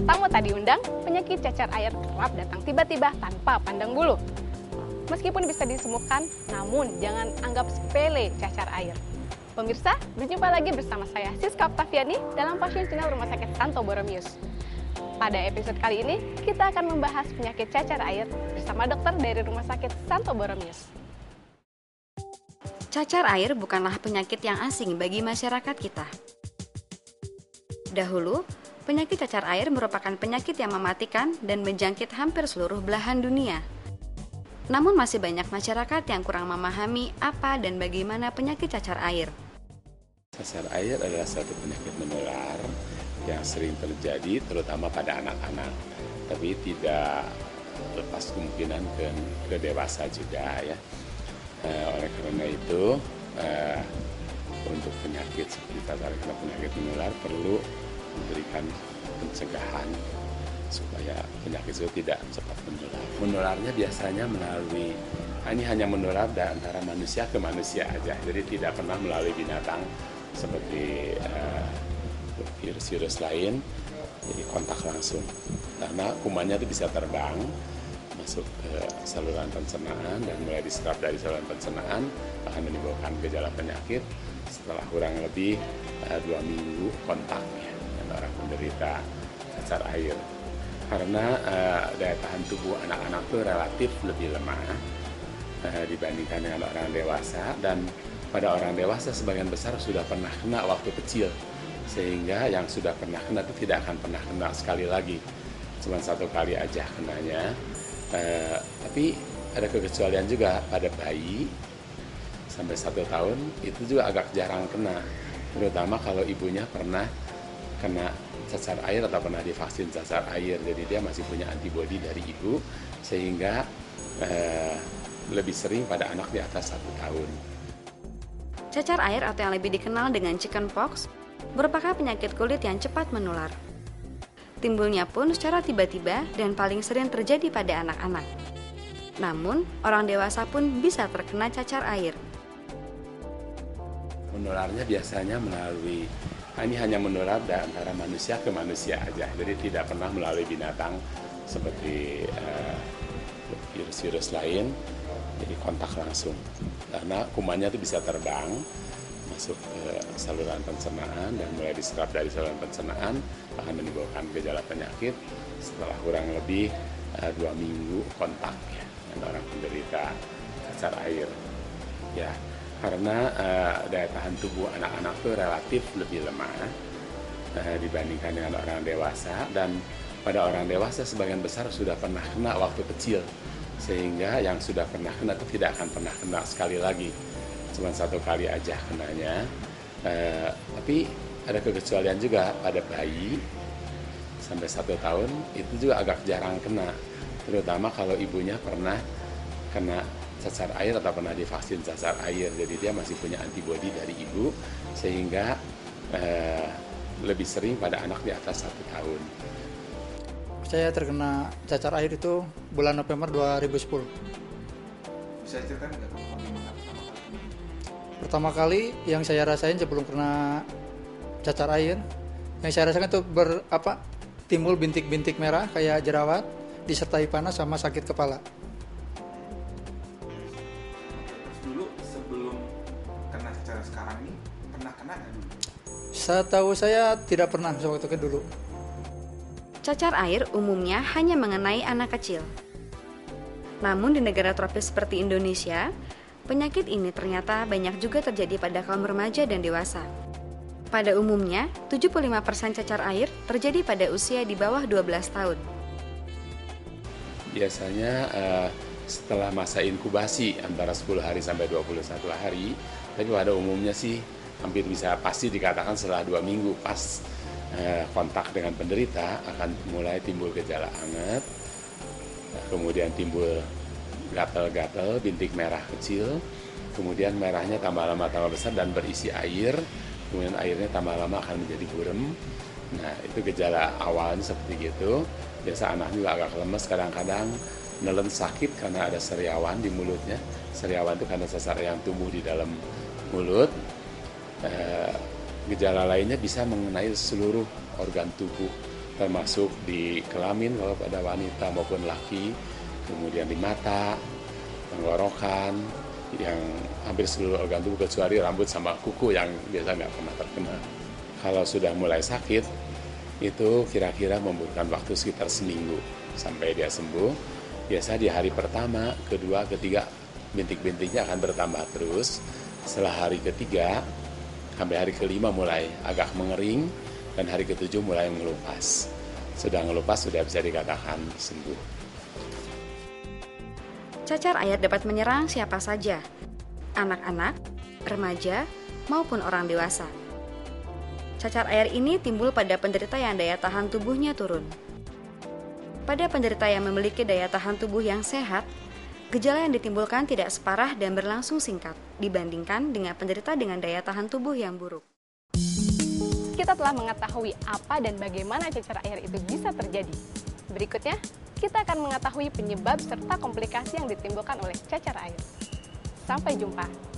tamu tadi undang, penyakit cacar air kerap datang tiba-tiba tanpa pandang bulu. Meskipun bisa disembuhkan, namun jangan anggap sepele cacar air. Pemirsa, berjumpa lagi bersama saya Siska Oktaviani dalam Pasien Channel Rumah Sakit Santo Borromeus. Pada episode kali ini, kita akan membahas penyakit cacar air bersama dokter dari Rumah Sakit Santo Borromeus. Cacar air bukanlah penyakit yang asing bagi masyarakat kita. Dahulu, penyakit cacar air merupakan penyakit yang mematikan dan menjangkit hampir seluruh belahan dunia. Namun masih banyak masyarakat yang kurang memahami apa dan bagaimana penyakit cacar air. Cacar air adalah suatu penyakit menular yang sering terjadi terutama pada anak-anak, tapi tidak lepas kemungkinan ke dewasa juga ya. Oleh karena itu untuk penyakit seperti cacar air karena penyakit menular perlu memberikan pencegahan supaya penyakit itu tidak cepat menular. Menularnya biasanya melalui, ini hanya menular antara manusia ke manusia aja, jadi tidak pernah melalui binatang seperti virus-virus lain, jadi kontak langsung. Karena kumannya itu bisa terbang, masuk ke saluran pencernaan dan mulai diserap dari saluran pencernaan akan menimbulkan gejala penyakit setelah kurang lebih 2 minggu kontaknya dengan orang penderita cacar air. Karena daya tahan tubuh anak-anak itu relatif lebih lemah dibandingkan dengan orang dewasa, dan pada orang dewasa sebagian besar sudah pernah kena waktu kecil, sehingga yang sudah pernah kena itu tidak akan pernah kena sekali lagi, cuma 1 kali aja kenanya. Tapi ada kekecualian juga pada bayi sampai 1 tahun itu juga agak jarang kena, terutama kalau ibunya pernah kena cacar air atau pernah divaksin cacar air, jadi dia masih punya antibodi dari ibu, sehingga lebih sering pada anak di atas 1 tahun. Cacar air atau yang lebih dikenal dengan chickenpox merupakan penyakit kulit yang cepat menular. Timbulnya pun secara tiba-tiba dan paling sering terjadi pada anak-anak. Namun, orang dewasa pun bisa terkena cacar air. Menularnya biasanya melalui, ini hanya menular antara manusia ke manusia aja, jadi tidak pernah melalui binatang seperti virus-virus lain, jadi kontak langsung. Karena kumannya itu bisa terbang, masuk ke saluran pencernaan dan mulai diserap dari saluran pencernaan akan menimbulkan gejala penyakit setelah kurang lebih 2 minggu kontaknya dengan orang penderita cacar air. Ya, karena daya tahan tubuh anak-anak itu relatif lebih lemah dibandingkan dengan orang dewasa, dan pada orang dewasa sebagian besar sudah pernah kena waktu kecil, sehingga yang sudah pernah kena itu tidak akan pernah kena sekali lagi, cuma 1 kali aja kenanya. Tapi ada kekecualian juga pada bayi sampai 1 tahun itu juga agak jarang kena, terutama kalau ibunya pernah kena cacar air atau pernah divaksin cacar air, jadi dia masih punya antibodi dari ibu, sehingga lebih sering pada anak di atas 1 tahun. Saya terkena cacar air itu bulan November 2010. Bisa ceritakan nggak bagaimana Pertama kali yang saya rasain sebelum kena cacar air, yang saya rasakan itu timbul bintik-bintik merah kayak jerawat, disertai panas sama sakit kepala. dulu sebelum kena cacar sekarang ini pernah kena nggak dulu? Setahu saya tidak pernah waktu itu dulu. Cacar air umumnya hanya mengenai anak kecil. Namun di negara tropis seperti Indonesia, penyakit ini ternyata banyak juga terjadi pada kaum remaja dan dewasa. Pada umumnya, 75% cacar air terjadi pada usia di bawah 12 tahun. Biasanya setelah masa inkubasi antara 10 hari sampai 21 hari, tapi pada umumnya sih hampir bisa pasti dikatakan setelah 2 minggu pas kontak dengan penderita akan mulai timbul gejala anget, kemudian timbul gatal-gatal, bintik merah kecil, kemudian merahnya tambah lama tambah besar dan berisi air, kemudian airnya tambah lama akan menjadi burem. Nah, itu gejala awalnya seperti gitu. Biasa anak juga agak lemes, kadang-kadang nelen sakit karena ada seriawan di mulutnya. Seriawan itu karena cacar yang tumbuh di dalam mulut. Gejala lainnya bisa mengenai seluruh organ tubuh, termasuk di kelamin kalau pada wanita maupun laki, kemudian di mata, tenggorokan, yang hampir seluruh organ tubuh kecuali rambut sama kuku yang biasa nggak pernah terkena. Kalau sudah mulai sakit, itu kira-kira membutuhkan waktu sekitar seminggu sampai dia sembuh. Biasa di hari pertama, kedua, ketiga, bintik-bintiknya akan bertambah terus. Setelah hari ketiga, sampai hari kelima mulai agak mengering, dan hari ketujuh mulai ngelupas. Sudah ngelupas, sudah bisa dikatakan sembuh. Cacar air dapat menyerang siapa saja, anak-anak, remaja, maupun orang dewasa. Cacar air ini timbul pada penderita yang daya tahan tubuhnya turun. Pada penderita yang memiliki daya tahan tubuh yang sehat, gejala yang ditimbulkan tidak separah dan berlangsung singkat dibandingkan dengan penderita dengan daya tahan tubuh yang buruk. Kita telah mengetahui apa dan bagaimana cacar air itu bisa terjadi. Berikutnya, kita akan mengetahui penyebab serta komplikasi yang ditimbulkan oleh cacar air. Sampai jumpa.